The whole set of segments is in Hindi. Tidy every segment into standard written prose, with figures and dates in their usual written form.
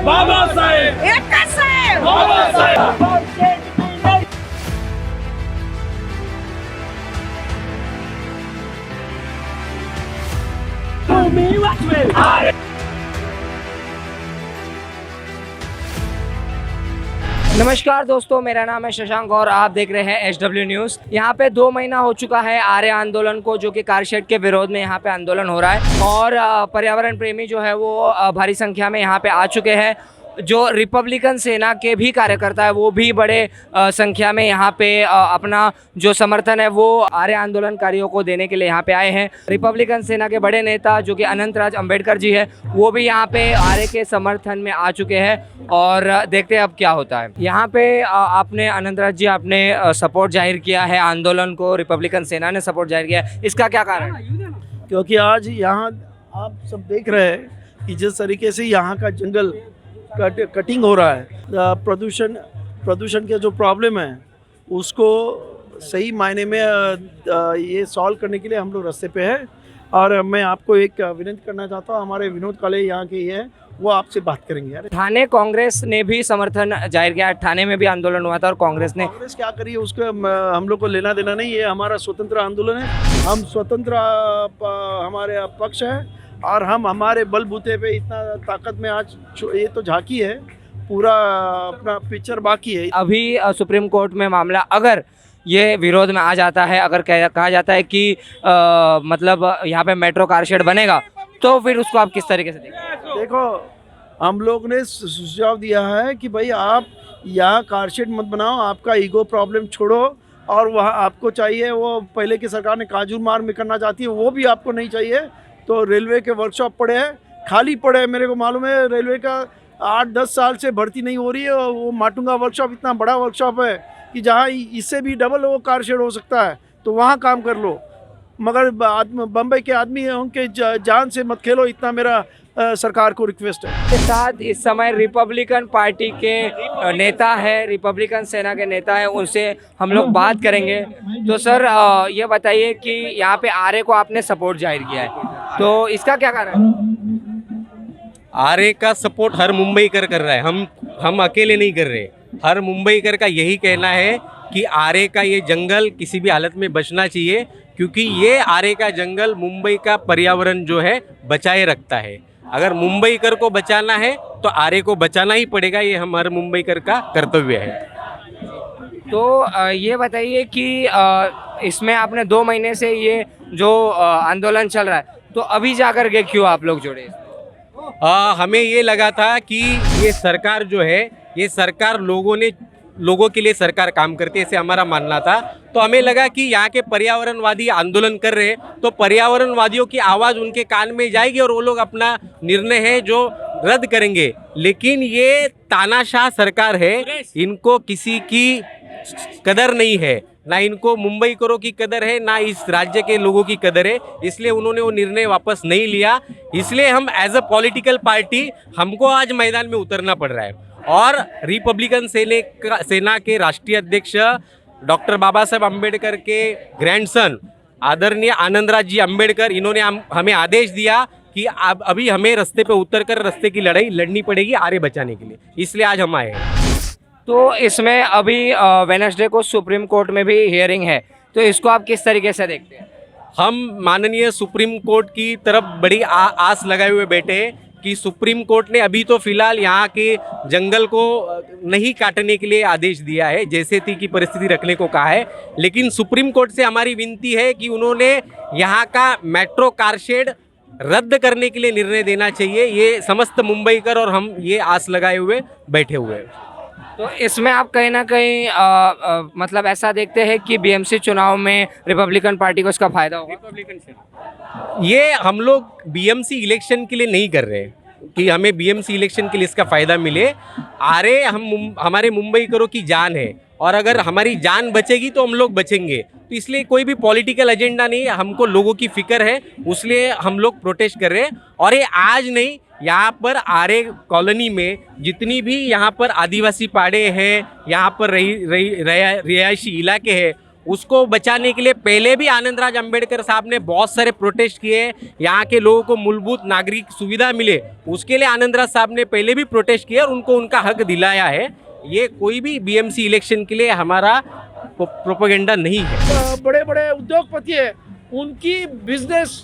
बाबासाहेब एकच साहेब बाबासाहेब तुम्ही वाचवेल नमस्कार दोस्तों, मेरा नाम है शशांक और आप देख रहे हैं HW न्यूज़। यहाँ पे 2 महीना हो चुका है आर्य आंदोलन को, जो कि कारशेड के विरोध में यहाँ पे आंदोलन हो रहा है और पर्यावरण प्रेमी जो है वो भारी संख्या में यहाँ पे आ चुके हैं। जो रिपब्लिकन सेना के भी कार्यकर्ता है वो भी बड़े संख्या में यहाँ पे अपना जो समर्थन है वो आर्य आंदोलनकारियों को देने के लिए यहाँ पे आए हैं। रिपब्लिकन सेना के बड़े नेता जो कि अनंतराज अंबेडकर जी है वो भी यहाँ पे आर्य के समर्थन में आ चुके हैं और देखते हैं अब क्या होता है। यहाँ पे आपने अनंतराज जी आपने सपोर्ट जाहिर किया है आंदोलन को, रिपब्लिकन सेना ने सपोर्ट जाहिर किया है, इसका क्या कारण है? क्योंकि आज यहाँ आप सब देख रहे हैं कि जिस तरीके से यहाँ का जंगल कटिंग हो रहा है, प्रदूषण के जो प्रॉब्लम है उसको सही मायने में ये सॉल्व करने के लिए हम लोग रास्ते पे हैं। और मैं आपको एक विनती करना चाहता हूँ, हमारे विनोद काले यहाँ के हैं, वो आपसे बात करेंगे। यार ठाणे कांग्रेस ने भी समर्थन जाहिर किया, ठाणे में भी आंदोलन हुआ था और कांग्रेस क्या करिए उसको हम लोग को लेना देना नहीं है। हमारा स्वतंत्र आंदोलन है, हम स्वतंत्र हमारे पक्ष है और हम हमारे बलबूते पे इतना ताकत में आज ये तो झांकी है, पूरा अपना पिक्चर बाकी है। अभी सुप्रीम कोर्ट में मामला अगर ये विरोध में आ जाता है, अगर कहा जाता है कि मतलब यहाँ पे मेट्रो कारशेड बनेगा, तो फिर उसको आप किस तरीके से देखेंगे? देखो, हम लोग ने सुझाव दिया है कि भाई आप यहाँ कारशेड मत बनाओ, आपका ईगो प्रॉब्लम छोड़ो और वहाँ आपको चाहिए वो पहले की सरकार ने काजू मार्ग में करना चाहती है वो भी आपको नहीं चाहिए। तो रेलवे के वर्कशॉप पड़े हैं, खाली पड़े हैं, मेरे को मालूम है रेलवे का 8-10 साल से भर्ती नहीं हो रही है। वो माटुंगा वर्कशॉप इतना बड़ा वर्कशॉप है कि जहाँ इससे भी डबल वो कार शेड हो सकता है, तो वहाँ काम कर लो। मगर बम्बई के आदमी हैं, उनके जान से मत खेलो, इतना मेरा सरकार को रिक्वेस्ट है। के साथ इस समय रिपब्लिकन पार्टी के नेता है, रिपब्लिकन सेना के नेता है, उनसे हम लोग बात करेंगे। तो सर ये बताइए कि यहाँ पे आर्य को आपने सपोर्ट जाहिर किया है, तो इसका क्या कारण है? आर्य का सपोर्ट हर मुंबईकर कर रहा है, हम अकेले नहीं कर रहे। हर मुंबईकर का यही कहना है कि आर्य का ये जंगल किसी भी हालत में बचना चाहिए, क्योंकि ये आर्य का जंगल मुंबई का पर्यावरण जो है बचाए रखता है। अगर मुंबईकर को बचाना है तो आर्य को बचाना ही पड़ेगा, ये हम हर मुंबईकर का कर्तव्य है। तो ये बताइए कि इसमें आपने 2 महीने से ये जो आंदोलन चल रहा है, तो अभी जाकर के क्यों आप लोग जुड़े? हमें ये लगा था कि ये सरकार जो है, ये सरकार लोगों के लिए सरकार काम करती है, ऐसे हमारा मानना था। तो हमें लगा कि यहाँ के पर्यावरणवादी आंदोलन कर रहे हैं तो पर्यावरणवादियों की आवाज़ उनके कान में जाएगी और वो लोग अपना निर्णय है जो रद्द करेंगे। लेकिन ये तानाशाह सरकार है, इनको किसी की कदर नहीं है, ना इनको मुंबईकरों की कदर है, ना इस राज्य के लोगों की कदर है, इसलिए उन्होंने वो निर्णय वापस नहीं लिया। इसलिए हम एज अ पॉलिटिकल पार्टी हमको आज मैदान में उतरना पड़ रहा है। और रिपब्लिकन सेना के राष्ट्रीय अध्यक्ष डॉक्टर बाबा साहेब अम्बेडकर के ग्रैंडसन आदरणीय आनंदराज जी अम्बेडकर, इन्होंने हमें आदेश दिया कि अब अभी हमें रास्ते पे उतरकर रास्ते की लड़ाई लड़नी पड़ेगी आर्य बचाने के लिए, इसलिए आज हम आए हैं। तो इसमें अभी वेडनेसडे को सुप्रीम कोर्ट में भी हियरिंग है, तो इसको आप किस तरीके से देखते हैं? हम माननीय सुप्रीम कोर्ट की तरफ बड़ी आस लगाए हुए बैठे हैं कि सुप्रीम कोर्ट ने अभी तो फिलहाल यहाँ के जंगल को नहीं काटने के लिए आदेश दिया है, जैसे थी की परिस्थिति रखने को कहा है। लेकिन सुप्रीम कोर्ट से हमारी विनती है कि उन्होंने यहाँ का मेट्रो कारशेड रद्द करने के लिए निर्णय देना चाहिए। ये समस्त मुंबईकर और हम ये आस लगाए हुए बैठे हुए हैं। तो इसमें आप कहीं ना कहीं मतलब ऐसा देखते हैं कि बीएमसी चुनाव में रिपब्लिकन पार्टी को इसका फायदा होगा? ये हम लोग बीएमसी इलेक्शन के लिए नहीं कर रहे कि हमें बीएमसी इलेक्शन के लिए इसका फ़ायदा मिले। आर्य हमारे मुंबईकरों की जान है और अगर हमारी जान बचेगी तो हम लोग बचेंगे। तो इसलिए कोई भी पॉलिटिकल एजेंडा नहीं है, हमको लोगों की फिक्र है, इसलिए हम लोग प्रोटेस्ट कर रहे हैं। और ये आज नहीं, यहाँ पर आर्य कॉलोनी में जितनी भी यहाँ पर आदिवासी पाड़े हैं, यहाँ पर रिहायशी इलाके हैं, उसको बचाने के लिए पहले भी आनंदराज अंबेडकर साहब ने बहुत सारे प्रोटेस्ट किए, यहाँ के लोगों को मूलभूत नागरिक सुविधा मिले उसके लिए आनंदराज साहब ने पहले भी प्रोटेस्ट किए और उनको उनका हक दिलाया है। ये कोई भी बीएमसी इलेक्शन के लिए हमारा प्रोपेगेंडा नहीं है। बड़े बड़े उद्योगपति है, उनकी बिजनेस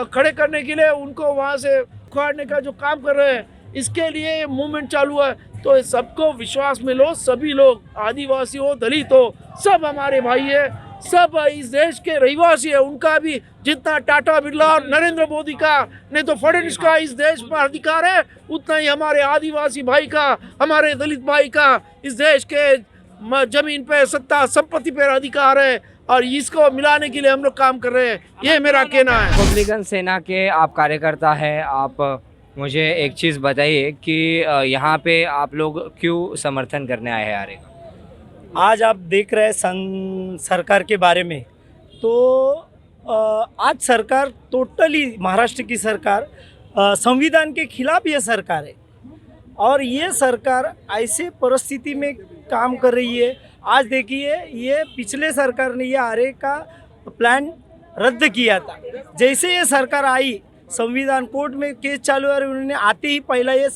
खड़े करने के लिए उनको वहाँ से उखाड़ने का जो काम कर रहे हैं, इसके लिए मूवमेंट चालू है। तो सबको विश्वास में लो, सभी लोग आदिवासी हो, दलित हो, सब हमारे भाई है, सब इस देश के रहिवासी है। उनका भी जितना टाटा बिरला और नरेंद्र मोदी का, नहीं तो फडणवीस का इस देश पर अधिकार है, उतना ही हमारे आदिवासी भाई का, हमारे दलित भाई का इस देश के जमीन पे, सत्ता संपत्ति पर अधिकार है। और इसको मिलाने के लिए हम लोग काम कर रहे हैं, ये मेरा कहना है। रिपब्लिकन सेना के आप कार्यकर्ता हैं, आप मुझे एक चीज़ बताइए कि यहाँ पे आप लोग क्यों समर्थन करने आए हैं आरे का? आज आप देख रहे हैं सरकार के बारे में, तो आज सरकार टोटली महाराष्ट्र की सरकार संविधान के खिलाफ ये सरकार है और ये सरकार ऐसे परिस्थिति में काम कर रही है। आज देखिए, ये पिछले सरकार ने ये आरे का प्लान रद्द किया था। जैसे ये सरकार आई, संविधान कोर्ट में केस चालू है और उन्होंने आते ही पहला ये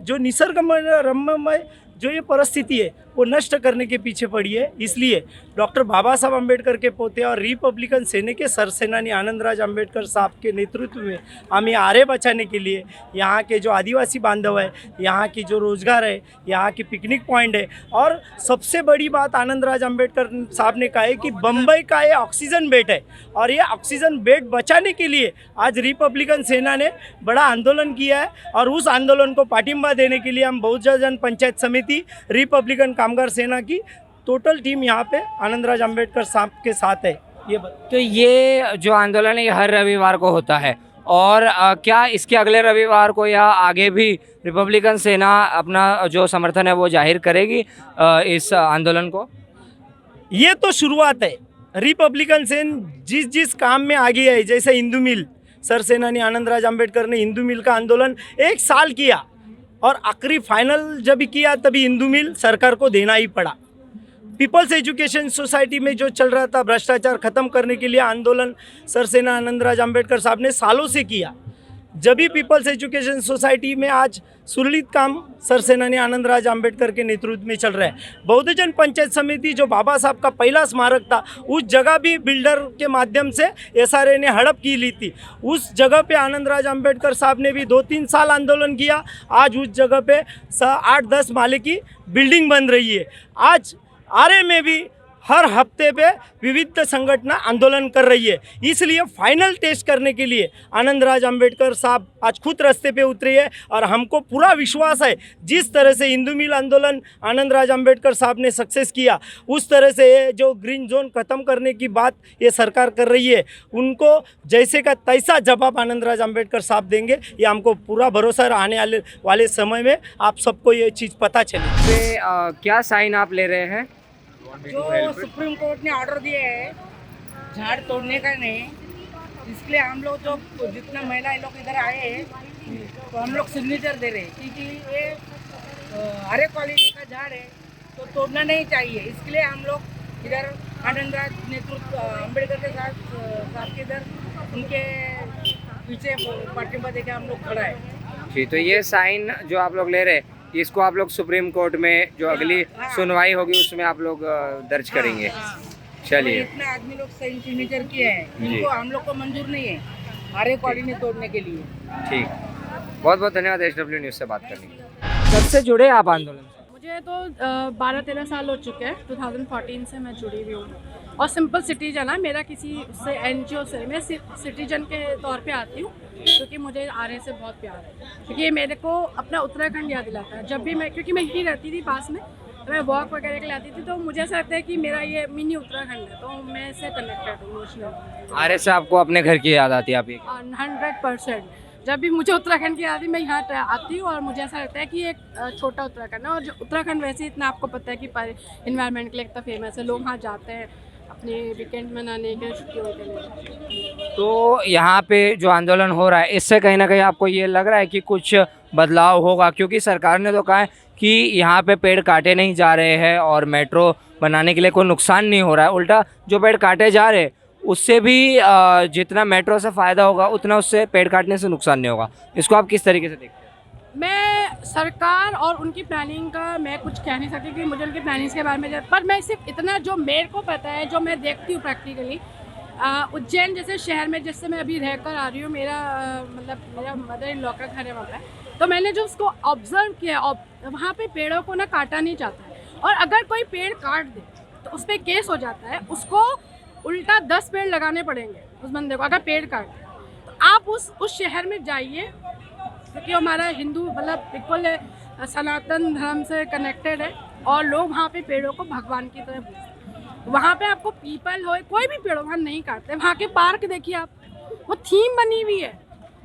जो निसर्गमय रम्यमय जो ये परिस्थिति है वो नष्ट करने के पीछे पड़ी है। इसलिए डॉक्टर बाबा साहब अम्बेडकर के पोते और रिपब्लिकन सेना के सरसेनानी आनंदराज अम्बेडकर साहब के नेतृत्व में हम ये आरे बचाने के लिए, यहाँ के जो आदिवासी बांधव है, यहाँ की जो रोजगार है, यहाँ की पिकनिक पॉइंट है, और सबसे बड़ी बात आनंदराज अम्बेडकर साहब ने कहा है कि बम्बई का ये ऑक्सीजन बेल्ट है और ये ऑक्सीजन बेल्ट बचाने के लिए आज रिपब्लिकन सेना ने बड़ा आंदोलन किया है। और उस आंदोलन को पाठिंबा देने के लिए हम बहुजन पंचायत समिति, रिपब्लिकन कामगार सेना की टोटल टीम यहाँ पे आनंदराज अम्बेडकर साहब के साथ है। तो ये जो आंदोलन है ये हर रविवार को होता है, और क्या इसके अगले रविवार को या आगे भी रिपब्लिकन सेना अपना जो समर्थन है वो जाहिर करेगी इस आंदोलन को? ये तो शुरुआत है। रिपब्लिकन सेना जिस जिस काम में आगे है, जैसे हिंदू मिल, सरसेनानी आनंदराज अम्बेडकर ने हिंदू मिल का आंदोलन 1 साल किया और आखिरी फाइनल जब किया तभी हिंदू मिल सरकार को देना ही पड़ा। पीपल्स एजुकेशन सोसाइटी में जो चल रहा था भ्रष्टाचार खत्म करने के लिए आंदोलन सरसेना आनंदराज अम्बेडकर साहब ने सालों से किया। जब भी पीपल्स एजुकेशन सोसाइटी में आज सुललित काम सरसेनानी आनंदराज अम्बेडकर के नेतृत्व में चल रहा है। बहुजन पंचायत समिति जो बाबा साहब का पहला स्मारक था, उस जगह भी बिल्डर के माध्यम से एसआरए ने हड़प की ली थी। उस जगह पे आनंदराज अम्बेडकर साहब ने भी 2-3 साल आंदोलन किया। आज उस जगह पे 8-10 माले की बिल्डिंग बन रही है। आज आरे में भी हर हफ्ते पे विविध संगठन आंदोलन कर रही है। इसलिए फाइनल टेस्ट करने के लिए आनंदराज अम्बेडकर साहब आज खुद रास्ते पे उतरे हैं और हमको पूरा विश्वास है जिस तरह से हिंदू मिल आंदोलन आनंदराज अम्बेडकर साहब ने सक्सेस किया, उस तरह से ये जो ग्रीन जोन ख़त्म करने की बात ये सरकार कर रही है, उनको जैसे का तैसा जवाब आनंदराज अम्बेडकर साहब देंगे। ये हमको पूरा भरोसा है। आने वाले समय में आप सबको ये चीज़ पता चले। क्या साइन आप ले रहे हैं? जो सुप्रीम कोर्ट ने ऑर्डर दिए है झाड़ तोड़ने का नहीं, इसलिए हम लोग जो जितना महिला लोग इधर आए हैं तो हम लोग सिग्नेचर दे रहे हैं, क्योंकि ये हरे कॉलोनी का झाड़ है तो तोड़ना नहीं चाहिए। इसके लिए हम लोग इधर आनंदराज नेतृत्व अम्बेडकर के साथ के इधर उनके पीछे पार्टिबा देकर हम लोग खड़ा है। जी, तो ये साइन जो आप लोग ले रहे हैं इसको आप लोग सुप्रीम कोर्ट में जो अगली सुनवाई होगी उसमें आप लोग दर्ज करेंगे। चलिए, इतना आदमी लोग सिग्नेचर किए हैं, इनको हम लोग को मंजूर नहीं है हरे कॉलोनी तोड़ने के लिए। ठीक, बहुत बहुत धन्यवाद SW न्यूज़ से बात करने के लिए। कब से जुड़े आप आंदोलन से? मुझे तो 12-13 साल हो चुके हैं। 2014 से मैं जुड़ी हुई हूँ और सिंपल सिटीजन है। मेरा किसी उससे NGO से, मैं सिटीजन के तौर पे आती हूँ क्योंकि मुझे आरे से बहुत प्यार है, क्योंकि ये मेरे को अपना उत्तराखंड याद दिलाता है। जब भी मैं, क्योंकि मैं यहीं रहती थी पास में, तो मैं वॉक वगैरह के लिए आती थी, तो मुझे ऐसा लगता है कि मेरा ये मिनी उत्तराखंड है, तो मैं इससे कनेक्टेड हूँ इमोशनल। आरे से आपको अपने घर की याद आती है? आप ये 100% जब भी मुझे उत्तराखंड की याद आती है मैं यहाँ आती हूँ और मुझे ऐसा लगता है कि एक छोटा उत्तराखंड है। और जो उत्तराखंड वैसे इतना आपको पता है कि इन्वायरमेंट के लिए इतना फेमस है, लोग वहाँ जाते हैं अपने वीकेंड मनाने के, छुट्टियों के लिए। तो यहाँ पे जो आंदोलन हो रहा है इससे कहीं ना कहीं आपको ये लग रहा है कि कुछ बदलाव होगा? क्योंकि सरकार ने तो कहा है कि यहाँ पे पेड़ काटे नहीं जा रहे हैं और मेट्रो बनाने के लिए कोई नुकसान नहीं हो रहा है, उल्टा जो पेड़ काटे जा रहे हैं उससे भी जितना मेट्रो से फ़ायदा होगा उतना उससे पेड़ काटने से नुकसान नहीं होगा। इसको आप किस तरीके से देखते हैं? मैं सरकार और उनकी प्लानिंग का मैं कुछ कह नहीं सकती क्योंकि मुझे उनकी प्लानिंग्स के बारे में पर मैं सिर्फ इतना जो मेरे को पता है, जो मैं देखती हूँ प्रैक्टिकली, उज्जैन जैसे शहर में जिससे मैं अभी रहकर आ रही हूँ, मेरा मतलब मेरा मदर इन लॉ का घर है वहाँ पे, तो मैंने जो उसको ऑब्जर्व किया, वहाँ पे पेड़ों को ना काटा नहीं जाता है, और अगर कोई पेड़ काट दे तो उस पर केस हो जाता है, उसको उल्टा 10 पेड़ लगाने पड़ेंगे उस बंदे को अगर पेड़ काट दे। तो आप उस शहर में जाइए, क्योंकि हमारा हिंदू मतलब बिल्कुल सनातन धर्म से कनेक्टेड है, और लोग वहाँ पे पेड़ों को भगवान की तरह पूजते हैं। वहाँ पे आपको पीपल हो, कोई भी पेड़ वहाँ नहीं काटते। वहाँ के पार्क देखिए आप, वो थीम बनी हुई है,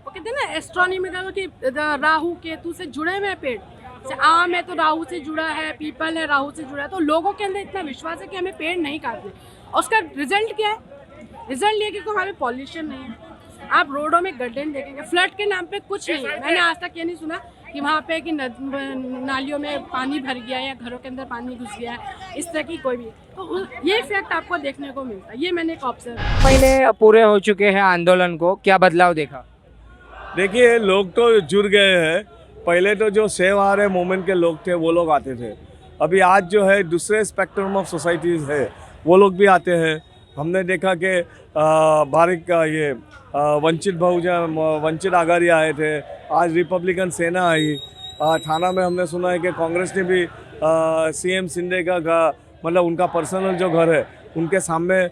वो कहते हैं ना एस्ट्रोनॉमिकल कि राहु केतु से जुड़े हुए पेड़, जैसे आम है तो राहु से जुड़ा है, पीपल है राहु से जुड़ा है, तो लोगों के अंदर इतना विश्वास है कि हमें पेड़ नहीं काटने। और उसका रिजल्ट क्या है? रिजल्ट ये कि वहाँ पे पॉल्यूशन नहीं है, आप रोडों में गड्ढे देखेंगे, फ्लड के नाम पे कुछ नहीं है। मैंने आज तक ये नहीं सुना कि वहाँ पे कि नालियों में पानी भर गया या घरों के अंदर पानी घुस गया है, इस तरह की कोई भी, तो ये इफेक्ट आपको देखने को मिलता है। ये मैंने एक ऑब्जर्व। महीने पूरे हो चुके हैं आंदोलन को, क्या बदलाव देखा? देखिए, लोग तो जुड़ गए हैं। पहले तो जो सेव आ रहे मूवमेंट के लोग थे वो लोग आते थे, अभी आज जो है दूसरे स्पेक्ट्रम ऑफ सोसाइटीज़ है वो लोग भी आते हैं। हमने देखा कि भारत का ये वंचित बहुजन वंचित आघाड़ी आए थे, आज रिपब्लिकन सेना आई। थाना में हमने सुना है कि कांग्रेस ने भी सीएम शिंदे का मतलब उनका पर्सनल जो घर है उनके सामने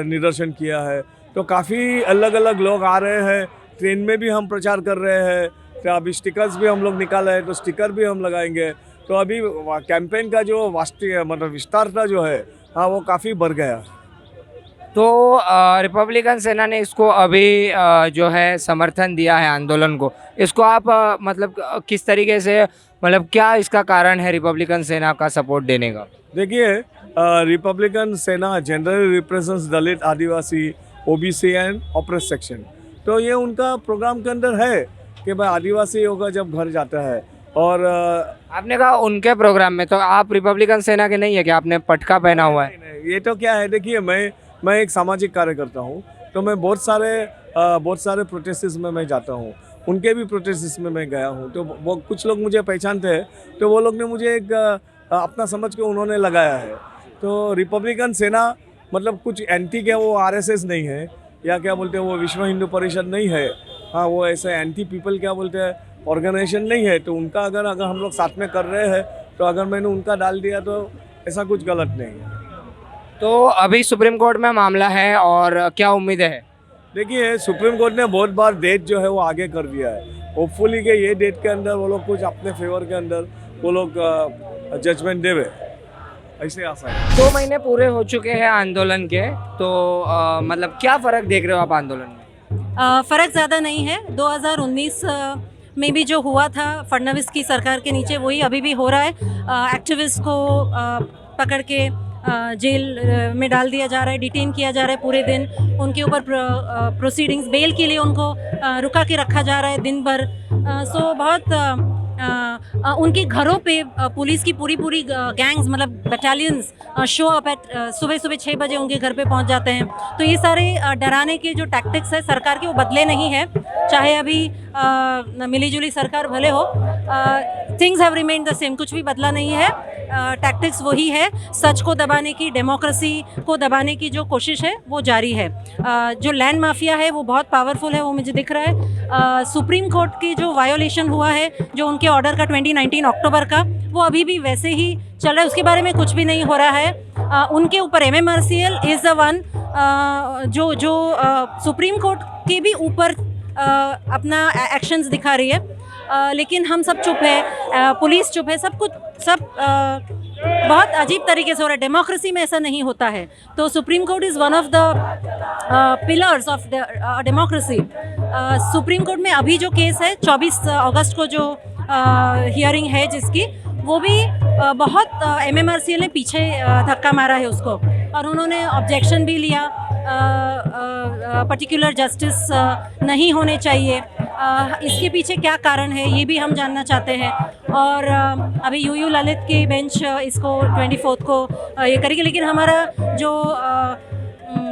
निदर्शन किया है। तो काफ़ी अलग अलग लोग आ रहे हैं। ट्रेन में भी हम प्रचार कर रहे हैं, तो अभी स्टिकर्स भी हम लोग निकाले हैं, तो स्टिकर भी हम लगाएंगे। तो अभी कैंपेन का जो मतलब विस्तारता जो है वो काफ़ी बढ़ गया। तो रिपब्लिकन सेना ने इसको अभी जो है समर्थन दिया है आंदोलन को, इसको आप मतलब किस तरीके से, मतलब क्या इसका कारण है रिपब्लिकन सेना का सपोर्ट देने का? देखिए, रिपब्लिकन सेना generally represents Dalit, Adivasi, OBC and oppress section. तो ये उनका प्रोग्राम के अंदर है कि भाई आदिवासी होगा जब घर जाता है। और आपने कहा उनके प्रोग्राम में, तो आप रिपब्लिकन सेना के नहीं है कि आपने पटका पहना हुआ है? नहीं, ये तो क्या है, देखिए मैं एक सामाजिक कार्यकर्ता हूँ, तो मैं बहुत सारे प्रोटेस्ट में मैं जाता हूँ, उनके भी प्रोटेस्ट में मैं गया हूँ। तो वो कुछ लोग मुझे पहचानते हैं, तो वो लोग ने मुझे एक अपना समझ के उन्होंने लगाया है। तो रिपब्लिकन सेना मतलब कुछ एंटी क्या, वो आरएसएस नहीं है, या क्या बोलते हैं वो विश्व हिंदू परिषद नहीं है, हाँ वो ऐसे एंटी पीपल क्या बोलते हैं ऑर्गेनाइजेशन नहीं है। तो उनका अगर हम लोग साथ में कर रहे हैं, तो अगर मैंने उनका डाल दिया तो ऐसा कुछ गलत नहीं है। तो अभी सुप्रीम कोर्ट में मामला है और क्या उम्मीद है? देखिए, सुप्रीम कोर्ट ने बहुत बार डेट जो है वो आगे कर दिया है। होपफुली कि ये डेट के अंदर वो लोग कुछ अपने फेवर के अंदर वो लोग जजमेंट देवे, ऐसे आशा है। 2 महीने पूरे हो चुके हैं आंदोलन के, तो मतलब क्या फ़र्क देख रहे हो आप आंदोलन में? फ़र्क ज़्यादा नहीं है। 2019 में भी जो हुआ था फडणवीस की सरकार के नीचे, वही अभी भी हो रहा है। एक्टिविस्ट को पकड़ के जेल में डाल दिया जा रहा है, डिटेन किया जा रहा है पूरे दिन, उनके ऊपर प्रोसीडिंग्स बेल के लिए उनको रुका के रखा जा रहा है दिन भर। सो बहुत उनके घरों पे पुलिस की पूरी गैंग्स मतलब बटालियंस शो अप एट सुबह 6 बजे उनके घर पे पहुंच जाते हैं। तो ये सारे डराने के जो टैक्टिक्स है सरकार के, वो बदले नहीं है, चाहे अभी मिलीजुली सरकार भले हो, things have remained the same, कुछ भी बदला नहीं है। टैक्टिक्स वही है, सच को दबाने की, डेमोक्रेसी को दबाने की जो कोशिश है वो जारी है। जो लैंड माफिया है वो बहुत पावरफुल है, वो मुझे दिख रहा है। सुप्रीम कोर्ट की जो वायोलेशन हुआ है, जो उनके ऑर्डर का 2019 अक्टूबर का, वो अभी भी वैसे ही चल रहा है, उसके बारे में कुछ भी नहीं हो रहा है। उनके ऊपर MMRCL इज़ द वन जो सुप्रीम कोर्ट के भी ऊपर अपना एक्शंस दिखा रही है। लेकिन हम सब चुप है, पुलिस चुप है, सब बहुत अजीब तरीके से हो रहा है। डेमोक्रेसी में ऐसा नहीं होता है। तो supreme court is one of the pillars of the democracy. Supreme court में अभी जो केस है 24 अगस्त को जो हियरिंग है जिसकी, वो भी बहुत MMRCL ने पीछे धक्का मारा है उसको, और उन्होंने ऑब्जेक्शन भी लिया, पर्टिकुलर जस्टिस नहीं होने चाहिए। इसके पीछे क्या कारण है ये भी हम जानना चाहते हैं। और अभी यूयू ललित की बेंच इसको 24 को ये करेगी, लेकिन हमारा जो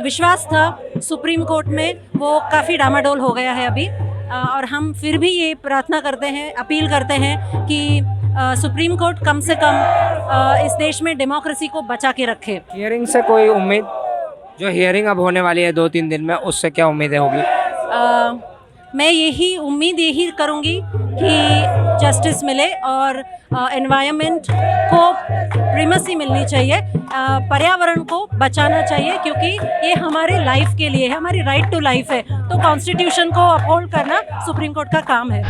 विश्वास था सुप्रीम कोर्ट में वो काफ़ी डामाडोल हो गया है अभी। और हम फिर भी ये प्रार्थना करते हैं, अपील करते हैं कि सुप्रीम कोर्ट कम से कम इस देश में डेमोक्रेसी को बचा के रखे। हियरिंग से कोई उम्मीद, जो हियरिंग अब होने वाली है 2-3 दिन में, उससे क्या उम्मीदें होगी? मैं यही करूँगी कि जस्टिस मिले और एनवायरनमेंट को प्रीमेसी मिलनी चाहिए, पर्यावरण को बचाना चाहिए, क्योंकि ये हमारे लाइफ के लिए है, हमारी राइट टू लाइफ है। तो कॉन्स्टिट्यूशन को अपहोल्ड करना सुप्रीम कोर्ट का काम है।